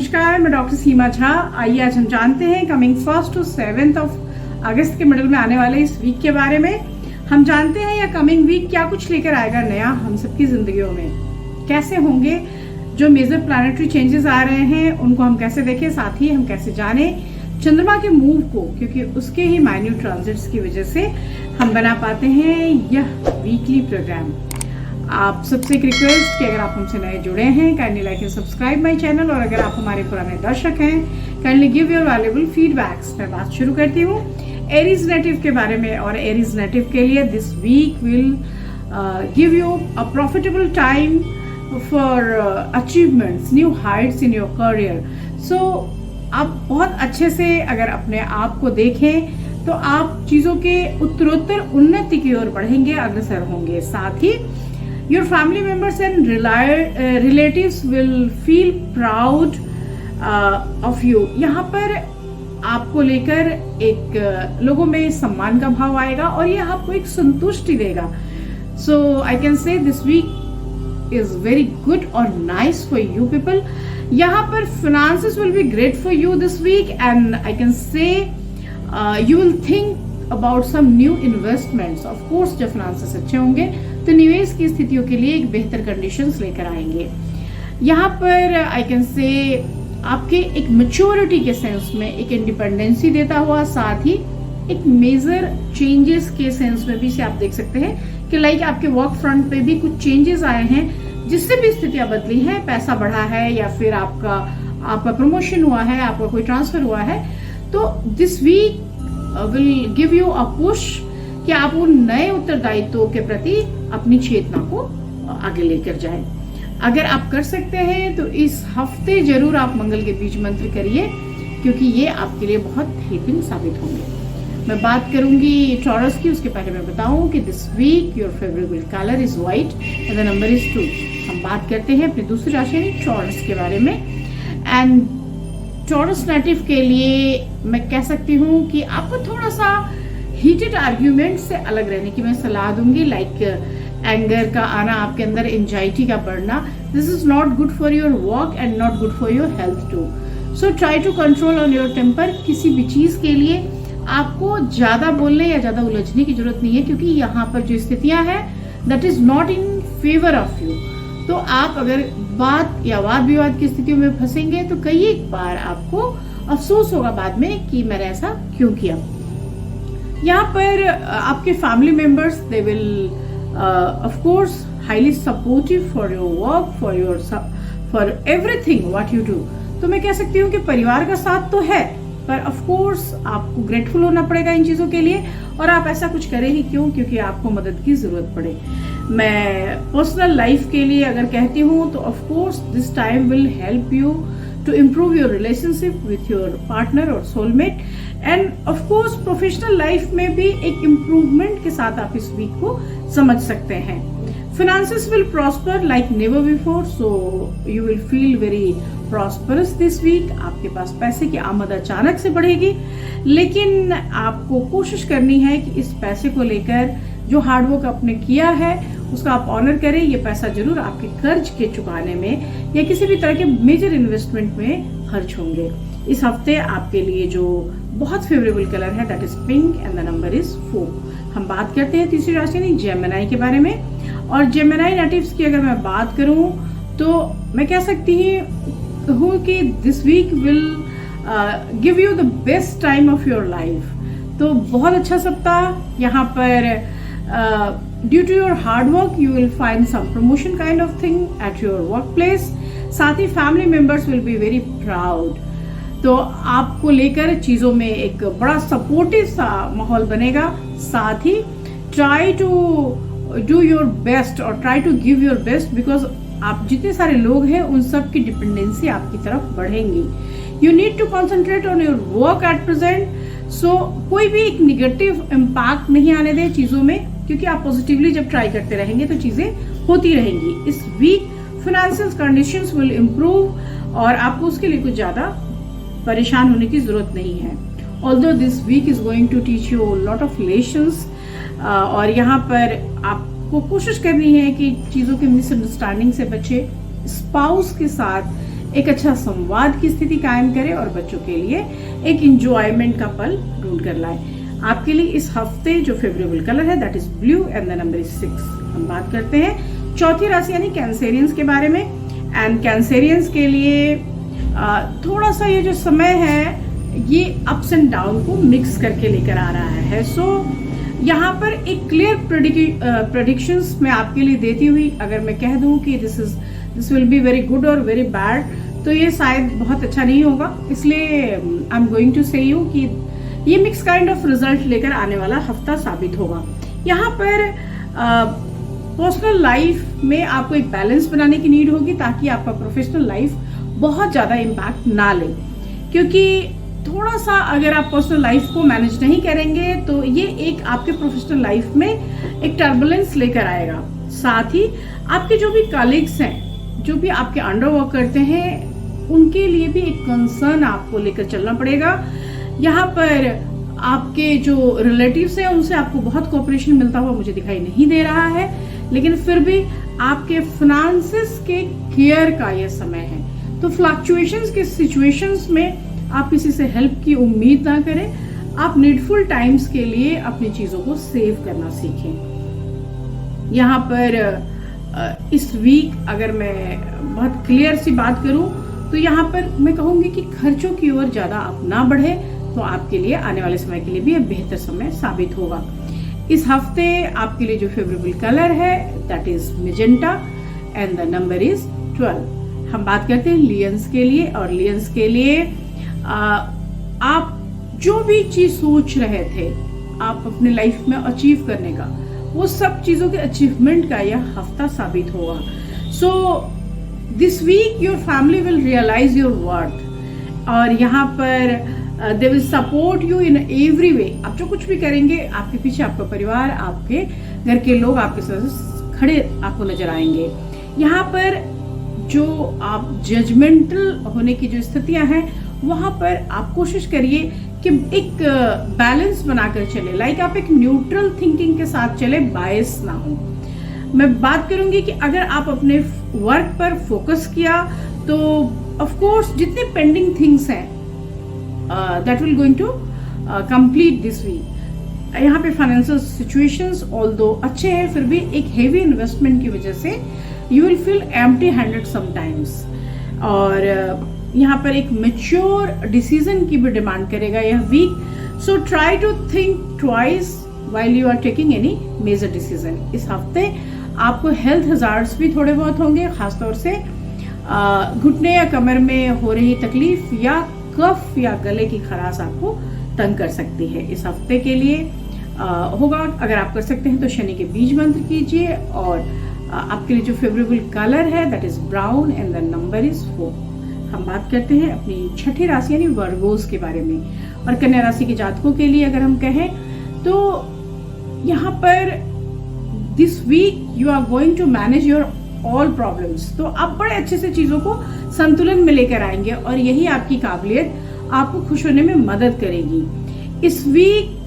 नमस्कार, मैं डॉक्टर सीमा झा। आइए आज हम जानते हैं coming 1st to 7th of अगस्त के मिडल में आने वाले इस वीक के बारे में। हम जानते हैं यह कमिंग वीक क्या कुछ लेकर आएगा नया हम सबकी जिंदगियों में, कैसे होंगे जो मेजर प्लैनेटरी चेंजेस आ रहे हैं उनको हम कैसे देखें, साथ ही हम कैसे जाने चंद्रमा के मूव को, क्योंकि उसके ही माइन्यूट ट्रांजिट्स की वजह से हम बना पाते हैं यह वीकली प्रोग्राम। आप सबसे एक रिक्वेस्ट कि अगर आप हमसे नए जुड़े हैं kindly like and subscribe my channel, और अगर आप हमारे पुराने दर्शक हैं kindly give your valuable feedbacks. मैं बात शुरू करती हूँ एरीज नेटिव के बारे में, और एरीज नेटिव के लिए this week will give you a profitable time for achievements, new heights in your career. So आप बहुत अच्छे से अगर अपने आप को देखें तो आप चीजों के उत्तरोत्तर उन्नति की ओर बढ़ेंगे, अग्रसर होंगे। साथ ही your family members and relatives will feel proud of you। यहाँ पर आपको लेकर एक लोगों में सम्मान का भाव आएगा और ये आपको एक संतुष्टि देगा। So I can say this week is very good or nice for you people। यहाँ पर finances will be great for you this week, and I can say you will think about some new investments। of course जब finances अच्छे होंगे तो निवेश की स्थितियों के लिए एक बेहतर कंडीशंस लेकर आएंगे। यहाँ पर आई कैन से आपके एक मैच्योरिटी के सेंस में एक इंडिपेंडेंसी देता हुआ, साथ ही एक मेजर चेंजेस के सेंस में भी से आप देख सकते हैं कि लाइक आपके वर्क फ्रंट पे भी कुछ चेंजेस आए हैं जिससे भी स्थितियां बदली हैं, पैसा बढ़ा है या फिर आपका प्रमोशन हुआ है, आपका कोई ट्रांसफर हुआ है। तो this week will give you a push कि आप उन नए उत्तरदायित्वों के प्रति अपनी चेतना को आगे लेकर जाएं। अगर आप कर सकते हैं तो इस हफ्ते जरूर आप मंगल के बीज मंत्र करिए, क्योंकि ये आपके लिए बहुत हितैषी साबित होंगे। मैं बात करूंगी टॉरस की, उसके पहले मैं बताऊं कि this week your favourable colour is white and the number is 2। हम बात करते हैं अपनी दूसरी राशि टॉरस के बारे में। एंड टॉरस नेटिव के लिए मैं कह सकती हूँ कि आपको थोड़ा सा हीटेड आर्ग्यूमेंट से अलग रहने की मैं सलाह दूंगी। लाइक एंगर का आना आपके अंदर, एंजाइटी का बढ़ना, this is not good for your work and not good for your health too. So try to control on your temper. किसी भी चीज के लिए आपको ज्यादा बोलने या ज्यादा उलझने की जरूरत नहीं है, क्योंकि यहाँ पर जो स्थितियां हैं that is not in favour of you. तो आप अगर बात या वाद विवाद की स्थितियों में फंसेंगे तो कई एक बार आपको अफसोस होगा बाद में कि मैंने ऐसा क्यों किया। यहाँ पर आपके family members they will of course highly supportive for your work, for everything what you do. तो मैं कह सकती हूँ कि परिवार का साथ तो है, पर ऑफ कोर्स आपको ग्रेटफुल होना पड़ेगा इन चीजों के लिए, और आप ऐसा कुछ करें ही क्यों, क्योंकि आपको मदद की जरूरत पड़े। मैं पर्सनल लाइफ के लिए अगर कहती हूँ तो of course this time will help you to improve your relationship with your partner or soulmate, and of course professional life में भी एक इम्प्रूवमेंट के साथ आप इस वीक को समझ सकते हैं। Finances will prosper like never before, so you will feel very prosperous this week। आपके पास पैसे की आमद अचानक से बढ़ेगी, लेकिन आपको कोशिश करनी है कि इस पैसे को लेकर जो हार्डवर्क आपने किया है उसका आप ऑनर करें। ये पैसा जरूर आपके कर्ज के चुकाने में या किसी भी तरह के मेजर इन्वेस्टमेंट में खर्च होंगे। इस हफ्ते आपके लिए जो बहुत फेवरेबल कलर है that is pink and the number is 4। हम बात करते हैं तीसरी राशि जेमिनी के बारे में। और जेमिनी नेटिव्स की अगर मैं बात करूं तो मैं कह सकती हूँ कि this week will give you the best time of your life. तो बहुत अच्छा सप्ताह। यहाँ पर due to your hard work you will find some promotion kind of thing at your workplace। साथ ही family members will be very proud। तो आपको लेकर चीजों में एक बड़ा सपोर्टिव सा माहौल बनेगा। साथ ही try to do your best और try to give your best, because आप जितने सारे लोग हैं उन सब की डिपेंडेंसी आपकी तरफ बढ़ेंगी। You need to concentrate on your work at present। So कोई भी एक निगेटिव इम्पैक्ट नहीं आने दे चीजों में, क्योंकि आप पॉजिटिवली जब ट्राई करते रहेंगे तो चीजें होती रहेंगी। इस week financial conditions will improve और आपको उसके लिए कुछ ज्यादा परेशान होने की जरूरत नहीं है। Although this week is going to teach you lot of lessons, और यहाँ पर आपको कोशिश करनी है कि चीजों के मिसअंडरस्टैंडिंग से बचे। स्पाउस के साथ एक अच्छा संवाद की स्थिति कायम करें और बच्चों के लिए एक इंजॉयमेंट का पल ढूंढ कर लाए। आपके लिए इस हफ्ते जो फेवरेबल कलर है that is blue and the number is 6। हम बात करते हैं चौथी राशि यानी कैंसेरियंस के बारे में। एंड कैंसेरियंस के लिए थोड़ा सा ये जो समय है ये अप्स एंड डाउन को मिक्स करके लेकर आ रहा है। सो यहाँ पर एक क्लियर प्रेडिक्शंस मैं आपके लिए देती हुई अगर मैं कह दूं कि this will be very good और वेरी बैड, तो ये शायद बहुत अच्छा नहीं होगा। इसलिए आई एम गोइंग टू से यू कि ये मिक्स काइंड ऑफ रिजल्ट लेकर आने वाला हफ्ता साबित होगा। यहाँ पर पर्सनल लाइफ में आपको एक बैलेंस बनाने की नीड होगी ताकि आपका प्रोफेशनल लाइफ बहुत ज्यादा इम्पैक्ट ना ले, क्योंकि थोड़ा सा अगर आप पर्सनल लाइफ को मैनेज नहीं करेंगे तो ये एक आपके प्रोफेशनल लाइफ में एक टर्बुलेंस लेकर आएगा। साथ ही आपके जो भी कलीग्स हैं, जो भी आपके अंडर वर्क करते हैं, उनके लिए भी एक कंसर्न आपको लेकर चलना पड़ेगा। यहाँ पर आपके जो रिलेटिव्स हैं उनसे आपको बहुत कोऑपरेशन मिलता हुआ मुझे दिखाई नहीं दे रहा है, लेकिन फिर भी आपके फाइनेंसेस के केयर का यह समय है। तो फ्लक्चुएशंस के सिचुएशंस में आप किसी से हेल्प की उम्मीद ना करें। आप नीडफुल टाइम्स के लिए अपनी चीजों को सेव करना सीखें। यहाँ पर इस वीक अगर मैं बहुत क्लियर सी बात करूं तो यहाँ पर मैं कहूंगी कि खर्चों की ओर ज्यादा आप ना बढ़े तो आपके लिए आने वाले समय के लिए भी यह बेहतर समय साबित होगा। इस हफ्ते आपके लिए जो फेवरेबल कलर है that is magenta and the number is 12। हम बात करते हैं लियंस के लिए, और लियंस के लिए आप जो भी चीज सोच रहे थे आप अपने लाइफ में अचीव करने का, वो सब चीजों के अचीवमेंट का यह हफ्ता साबित होगा। So this week your family will realise your worth, और यहाँ पर they will support you in every way. आप जो कुछ भी करेंगे आपके पीछे आपका परिवार, आपके घर के लोग आपके साथ खड़े आपको नजर आएंगे। यहाँ पर जो आप जजमेंटल होने की जो स्थितियां हैं वहां पर आप कोशिश करिए कि एक बैलेंस बनाकर चले, लाइक आप एक न्यूट्रल थिंकिंग के साथ चले, बायस ना हो। मैं बात करूंगी कि अगर आप अपने वर्क पर फोकस किया तो ऑफ कोर्स जितने पेंडिंग थिंग्स हैं that will going to complete this week. यहाँ पे फाइनेंशियल सिचुएशंस ऑल्दो अच्छे हैं, फिर भी एक हेवी इन्वेस्टमेंट की वजह से you will feel empty handed sometimes, और यहाँ पर एक मैच्योर डिसीजन की भी डिमांड करेगा यह week. So try to think twice while you are taking any major decision. इस हफ्ते आपको हेल्थ हजार्ड्स भी थोड़े बहुत होंगे, खासतौर से घुटने या कमर में हो रही तकलीफ या कफ या गले की खराश आपको तंग कर सकती है। इस हफ्ते के लिए होगा, अगर आप कर सकते हैं तो शनि के बीज मंत्र कीजिए, और आपके लिए जो फेवरेबल कलर है that is brown and the number is 4। हम बात करते हैं अपनी छठी राशि यानी वर्गोस के बारे में, और कन्या राशि के जातकों के लिए अगर हम कहें तो यहाँ पर this week you are going to manage your all problems. तो आप बड़े अच्छे से चीजों को संतुलन में लेकर आएंगे, और यही आपकी काबिलियत आपको खुश होने में मदद करेगी। इस week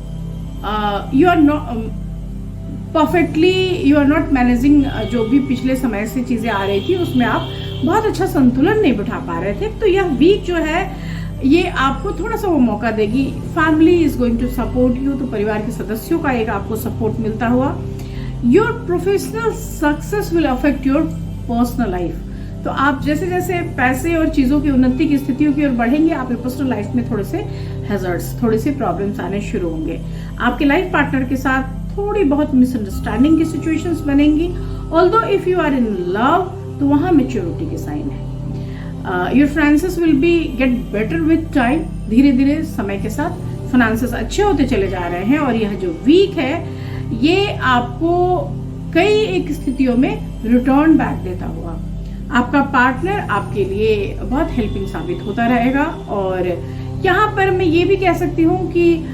you are not perfectly you are not managing, जो भी पिछले समय से चीजें आ रही थी उसमें आप बहुत अच्छा संतुलन नहीं बिठा पा रहे थे। तो यह वीक जो है ये आपको थोड़ा सा वो मौका देगी। Family is going to support you, तो परिवार के सदस्यों का एक आपको सपोर्ट मिलता हुआ। Your professional success will affect your personal life. तो आप जैसे जैसे पैसे और चीजों की उन्नति की स्थितियों की ओर बढ़ेंगे, आपके पर्सनल लाइफ में थोड़े से हैजर्ड्स, थोड़े से प्रॉब्लम्स आने शुरू होंगे। आपके लाइफ पार्टनर के साथ थोड़ी बहुत मिसअंडरस्टैंडिंग की सिचुएशंस बनेंगी। Although if you are in love तो वहां मेच्योरिटी के साइन है। Your finances will be get better with time. धीरे धीरे समय के साथ फाइनेंसेस अच्छे होते चले जा रहे हैं, और यह जो वीक है ये आपको कई एक स्थितियों में रिटर्न बैक देता हुआ आपका पार्टनर आपके लिए बहुत हेल्पिंग साबित होता रहेगा। और यहाँ पर मैं ये भी कह सकती हूँ कि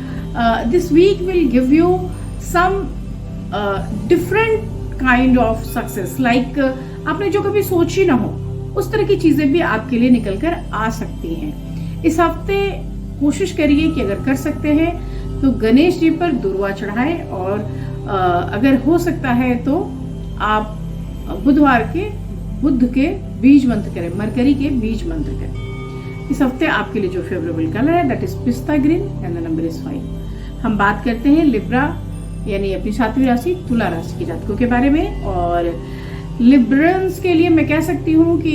this week will give you some different kind of success, like आपने जो कभी सोची ना हो उस तरह की चीजें भी आपके लिए निकल कर आ सकती हैं। इस हफ्ते कोशिश करिए कि अगर कर सकते हैं तो गणेश जी पर दुर्वा चढ़ाएं, और अगर हो सकता है तो आप बुधवार के बुध के बीज मंत्र करें, मरकरी के बीज मंत्र करें। इस हफ्ते आपके लिए जो फेवरेबल कलर है दैट इज पिस्ता green and the number is 5। हम बात करते हैं लिब्रा यानी अपनी 7वीं राशि तुला राशि के जातकों के बारे में। और लिब्रंस के लिए मैं कह सकती हूँ कि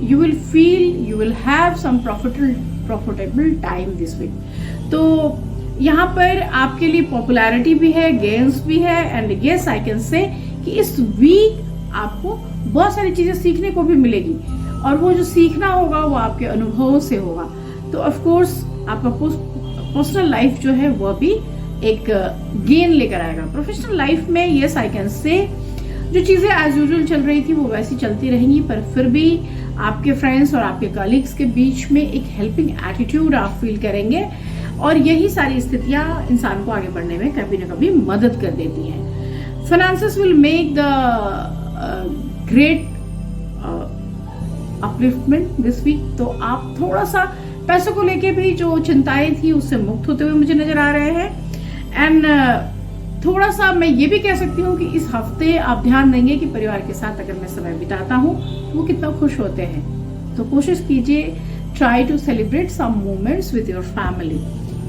you will have some profitable time this week. तो यहाँ पर आपके लिए पॉपुलैरिटी भी है, गेम्स भी है and yes I can say कि इस वीक आपको बहुत सारी चीजें सीखने को भी मिलेगी और वो जो सीखना होगा वो आपके अनुभवों से होगा। तो ऑफ कोर्स आपका पर्सनल लाइफ जो है वो भी एक गेन लेकर आएगा। प्रोफेशनल लाइफ में यस आई कैन से जो चीजें एज यूजुअल चल रही थी वो वैसी चलती रहेंगी, पर फिर भी आपके फ्रेंड्स और आपके कलीग्स के बीच में एक हेल्पिंग एटीट्यूड आप फील करेंगे और यही सारी स्थितियां इंसान को आगे बढ़ने में कभी ना कभी मदद कर देती हैं। Finances will make the great upliftment this week. तो आप थोड़ा सा पैसों को लेके भी जो चिंताएं थी उससे मुक्त होते हुए मुझे नजर आ रहे हैं। एंड थोड़ा सा मैं ये भी कह सकती हूँ कि इस हफ्ते आप ध्यान देंगे कि परिवार के साथ अगर मैं समय बिताता हूँ तो वो कितना खुश होते हैं। तो कोशिश कीजिए, try to celebrate some moments with your family.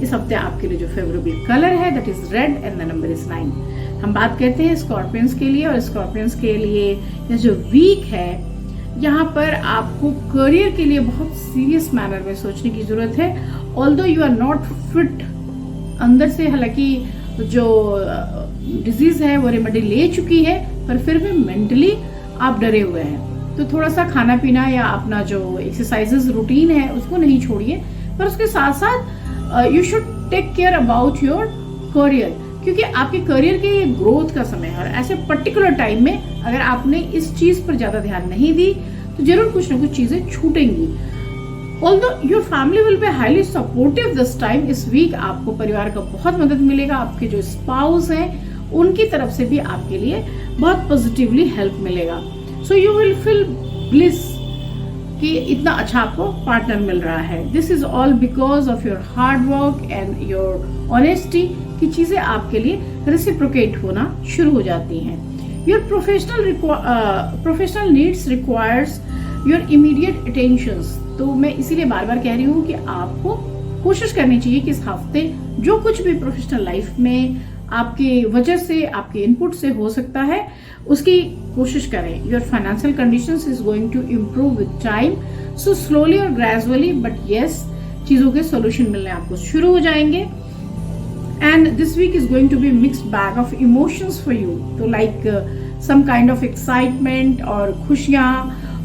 इस हफ्ते आपके लिए जो फेवरेबल कलर है that is red and the number is 9। हम बात करते हैं स्कॉर्पियंस के लिए। और स्कॉर्पियंस के लिए ये जो वीक है यहाँ पर आपको करियर के लिए बहुत सीरियस मैनर में सोचने की जरूरत है। Although you are not fit अंदर से, हालांकि जो डिजीज है वो रेमेडी ले चुकी है, पर फिर भी मेंटली आप डरे हुए हैं। तो थोड़ा सा खाना पीना या अपना जो एक्सरसाइजेस रूटीन है उसको नहीं छोड़िए, पर उसके साथ साथ you should take care about your career, क्योंकि आपके करियर के ये ग्रोथ का समय है। और ऐसे पर्टिकुलर टाइम में अगर आपने इस चीज पर ज्यादा ध्यान नहीं दी तो जरूर कुछ ना कुछ चीजें छूटेंगी। Although your family will be highly supportive this time, इस वीक आपको परिवार का बहुत मदद मिलेगा। आपके जो स्पाउस हैं उनकी तरफ से भी आपके लिए बहुत पॉजिटिवली हेल्प मिलेगा। So you will feel bliss कि इतना अच्छा आपको पार्टनर मिल रहा है। This is all because of your hard work and your honesty की चीजें आपके लिए रेसिप्रोकेट होना शुरू हो जाती हैं। Your professional needs requires your immediate attentions. तो मैं इसीलिए बार बार कह रही हूँ कि आपको कोशिश करनी चाहिए कि इस हफ्ते जो कुछ भी प्रोफेशनल लाइफ में आपकी वजह से, आपके इनपुट से हो सकता है, उसकी कोशिश करें। Your financial conditions is going to improve with time, so slowly और ग्रेजुअली बट यस चीजों के सोल्यूशन मिलने आपको शुरू हो जाएंगे। And this week is going to be mixed bag of emotions for you. तो like some kind of excitement और खुशियां,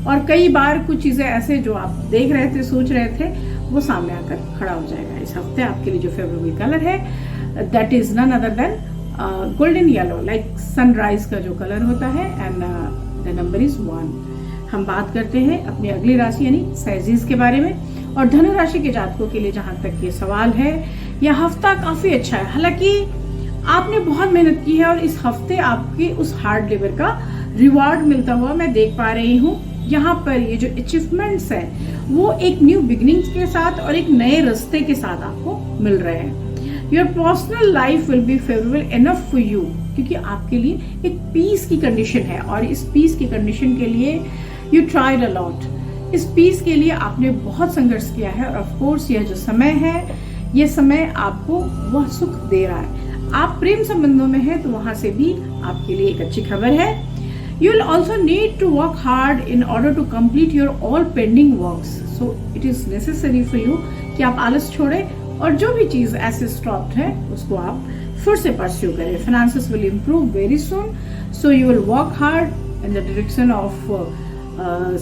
और कई बार कुछ चीजें ऐसे जो आप देख रहे थे, सोच रहे थे, वो सामने आकर खड़ा हो जाएगा। इस हफ्ते आपके लिए जो फेवरेबल कलर है that is none other than golden yellow, like sunrise का जो कलर होता है एंड द नंबर इज 1। हम बात करते हैं अपनी अगली राशि यानी सैजिस के बारे में। और धनु राशि के जातकों के लिए जहां तक ये सवाल है, यह हफ्ता काफी अच्छा है। हालांकि आपने बहुत मेहनत की है और इस हफ्ते आपके उस हार्ड लेबर का रिवॉर्ड मिलता हुआ मैं देख पा रही हूँ। यहाँ पर ये जो अचीवमेंट्स हैं वो एक न्यू बिगिनिंग्स के साथ और एक नए रास्ते के साथ आपको मिल रहे हैं। Your personal life will be favourable enough for you, क्योंकि आपके लिए एक पीस की कंडीशन है और इस पीस की कंडीशन के लिए यू ट्राइड अ लॉट। इस पीस के लिए आपने बहुत संघर्ष किया है और ऑफ कोर्स यह जो समय है, ये समय आपको वह सुख दे रहा है। आप प्रेम संबंधों में हैं तो वहां से भी आपके लिए एक अच्छी खबर है। You will also need to work hard in order to complete your all pending works. So it is necessary for you कि आप आलस छोड़ें और जो भी चीज ऐसे स्टॉप्ड है उसको आप फिर से परस्यू करें। Finances will improve very soon, so you will work hard in the direction of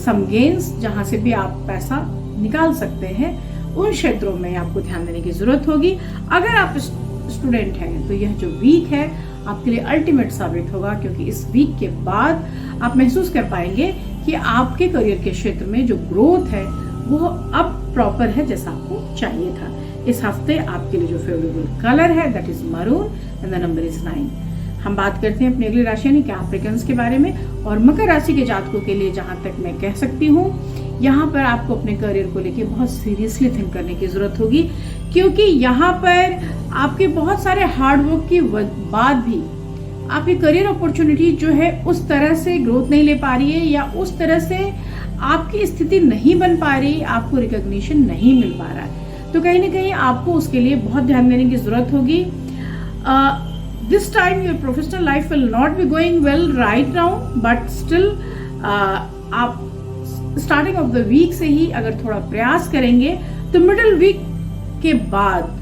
some gains, जहां से भी आप पैसा निकाल सकते हैं उन क्षेत्रों में आपको ध्यान देने की जरूरत होगी। अगर आप स्टूडेंट हैं तो यह जो वीक है आपके लिए अल्टीमेट साबित होगा, क्योंकि इस वीक के बाद आप महसूस कर पाएंगे कि आपके करियर के क्षेत्र में जो ग्रोथ है वो अब प्रॉपर है जैसा आपको चाहिए था। इस हफ्ते आपके लिए जो फेवरेबल कलर है that is maroon and the number is 9। हम बात करते हैं अपनी अगली राशि यानी कैप्रिकॉन्स के बारे में। और मकर राशि के जातकों के लिए जहां तक मैं कह सकती हूँ, यहाँ पर आपको अपने करियर को लेके बहुत सीरियसली थिंक करने की जरूरत होगी, क्योंकि यहाँ पर आपके बहुत सारे हार्ड वर्क के बाद भी आपकी करियर अपॉर्चुनिटी जो है उस तरह से ग्रोथ नहीं ले पा रही है, या उस तरह से आपकी स्थिति नहीं बन पा रही, आपको रिकॉग्निशन नहीं मिल पा रहा है, तो कहीं ना कहीं आपको उसके लिए बहुत ध्यान देने की जरूरत होगी। This time your professional life will not be going well right now, but still आप स्टार्टिंग ऑफ द वीक से ही अगर थोड़ा प्रयास करेंगे तो मिडिल वीक के बाद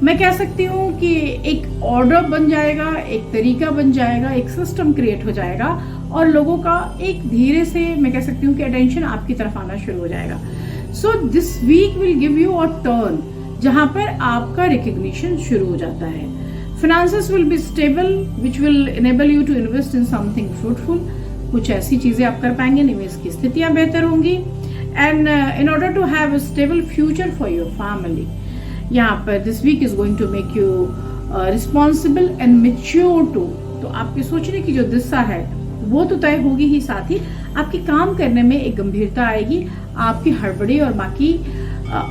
मैं कह सकती हूँ कि एक ऑर्डर बन जाएगा, एक तरीका बन जाएगा, एक सिस्टम क्रिएट हो जाएगा, और लोगों का एक धीरे से मैं कह सकती हूँ कि अटेंशन आपकी तरफ आना शुरू हो जाएगा। So this week will give you a turn जहां पर आपका रिकग्निशन शुरू हो जाता है। Finances will be stable which will enable you to invest in something fruitful. कुछ ऐसी चीजें आप कर पाएंगे, निवेश की स्थितियां बेहतर होंगी। And in order to have a stable future for your family, यहाँ पर this week is going to make you responsible and mature too. तो आपके सोचने की जो दिशा है वो तो तय होगी ही, साथ ही आपके काम करने में एक गंभीरता आएगी। आपकी हड़बड़ी और बाकी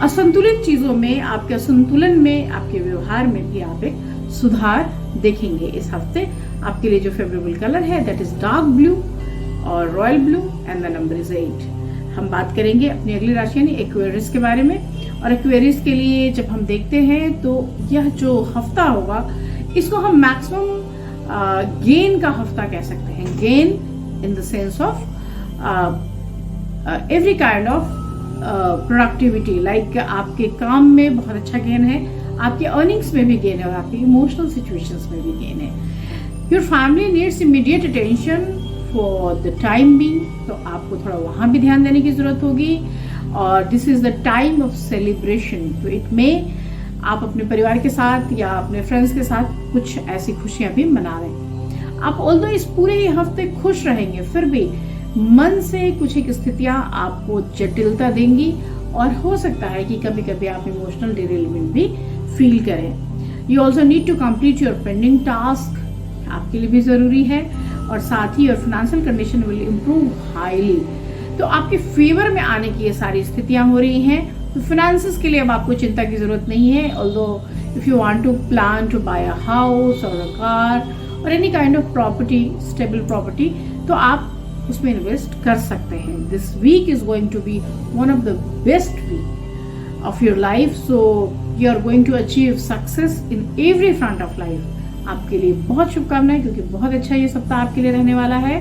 असंतुलित चीजों में, आपके असंतुलन में, आपके व्यवहार में भी आप एक सुधार देखेंगे। इस हफ्ते आपके लिए जो फेवरेबल कलर है दैट इज डार्क ब्लू और royal blue and the number is 8। हम बात करेंगे अपनी अगली राशि यानी एक्वेरियस के बारे में। और एक्वेरियस के लिए जब हम देखते हैं तो यह जो हफ्ता होगा इसको हम मैक्सिमम गेन का हफ्ता कह सकते हैं। Gain in the sense of every kind of productivity, like आपके काम में बहुत अच्छा गेन है, आपके अर्निंग्स में भी गेन है, और आपके इमोशनल सिचुएशंस में भी गेन है। Your family needs immediate attention for the time being, तो आपको थोड़ा वहां भी ध्यान देने की जरूरत होगी। और this is the time of celebration, तो इट में आप अपने परिवार के साथ या अपने फ्रेंड्स के साथ कुछ ऐसी खुशियां भी मना रहे हैं। आप ऑल्दो इस पूरे ही हफ्ते खुश रहेंगे, फिर भी मन से कुछ एक स्थितियां आपको जटिलता देंगी, और हो सकता है कि कभी कभी आप इमोशनल डिरेलमेंट भी फील करें। You also need to complete your pending task, आपके लिए भी जरूरी है। और साथ ही your financial condition will improve highly, तो आपके फेवर में आने की ये सारी स्थितियां हो रही हैं। तो फाइनेंसेस के लिए अब आपको चिंता की जरूरत नहीं है। Although if you want to plan to buy a house और अ कार और any kind of property, stable property, तो आप उसमें इन्वेस्ट कर सकते हैं। This week is going to be one of the best week of your life, so you are going to achieve success in every front of life. आपके लिए बहुत शुभकामनाएं, क्योंकि बहुत अच्छा ये सप्ताह आपके लिए रहने वाला है।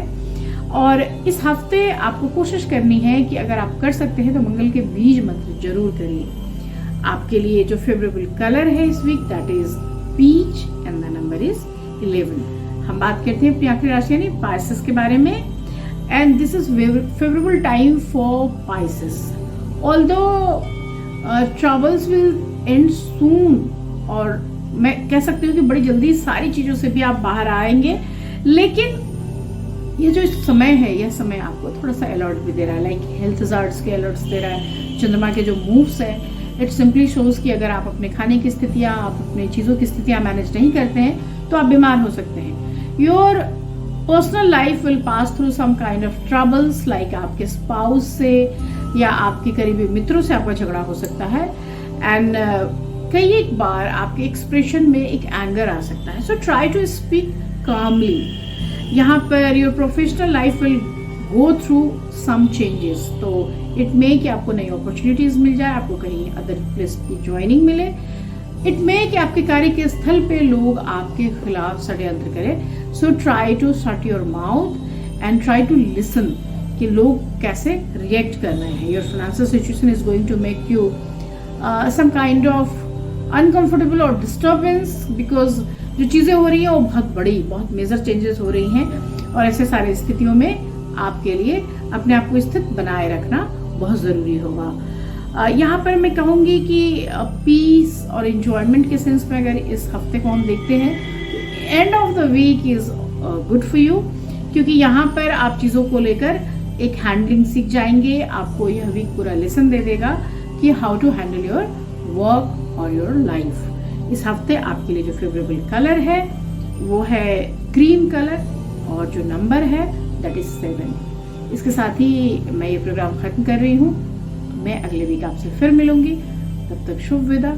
और इस हफ्ते आपको कोशिश करनी है कि अगर आप कर सकते हैं तो मंगल के बीज मंत्र जरूर करिए। आपके लिए जो फेवरेबल कलर है इस week that is peach and the number is 11। हम बात करते हैं अपनी आखिरी राशि यानी पाइसेस के बारे में। And this is favourable time for Pisces, although troubles will and soon, और मैं कह सकती हूँ कि बड़ी जल्दी सारी चीजों से भी आप बाहर आएंगे। लेकिन ये जो समय है, यह समय आपको थोड़ा सा अलर्ट भी दे रहा है, लाइक हेल्थ हजार्ड्स के अलर्ट्स दे रहा है। चंद्रमा के जो मूव्स है इट सिंपली शोज कि अगर आप अपने खाने की स्थितियां, आप अपने चीजों की स्थितियां मैनेज नहीं करते हैं तो आप बीमार हो सकते हैं। Your personal life will pass through some kind of troubles, like आपके स्पाउस से या आपके करीबी मित्रों से आपका झगड़ा हो सकता है। एंड कई एक बार आपके एक्सप्रेशन में एक एंगर आ सकता है, so try to speak calmly. यहाँ पर your professional life will go through some changes, तो इट मे कि आपको नई अपॉर्चुनिटीज मिल जाए, आपको कहीं अदर प्लेस की ज्वाइनिंग मिले। इट मे कि आपके कार्य के स्थल पे लोग आपके खिलाफ षड्यंत्र करें। So try to shut your mouth and try to listen कि लोग कैसे रिएक्ट कर रहे हैं। Your financial situation is going to make you some kind of uncomfortable और डिस्टर्बेंस, बिकॉज जो चीजें हो रही हैं वो बहुत बड़ी, बहुत मेजर चेंजेस हो रही हैं, और ऐसे सारी स्थितियों में आपके लिए अपने आप को स्थित बनाए रखना बहुत जरूरी होगा। यहाँ पर मैं कहूँगी कि पीस और एंजॉयमेंट के सेंस में अगर इस हफ्ते को हम देखते हैं, end of the week is good for you, क्योंकि यहाँ पर आप चीजों को लेकर एक हैंडलिंग सीख जाएंगे। आपको यह वीक पूरा लेसन दे देगा कि how to handle your work और योर लाइफ। इस हफ्ते आपके लिए जो फेवरेबल कलर है वो है क्रीम कलर, और जो नंबर है दैट इज 7। इसके साथ ही मैं ये प्रोग्राम खत्म कर रही हूँ। मैं अगले वीक आपसे फिर मिलूंगी, तब तक शुभ विदा।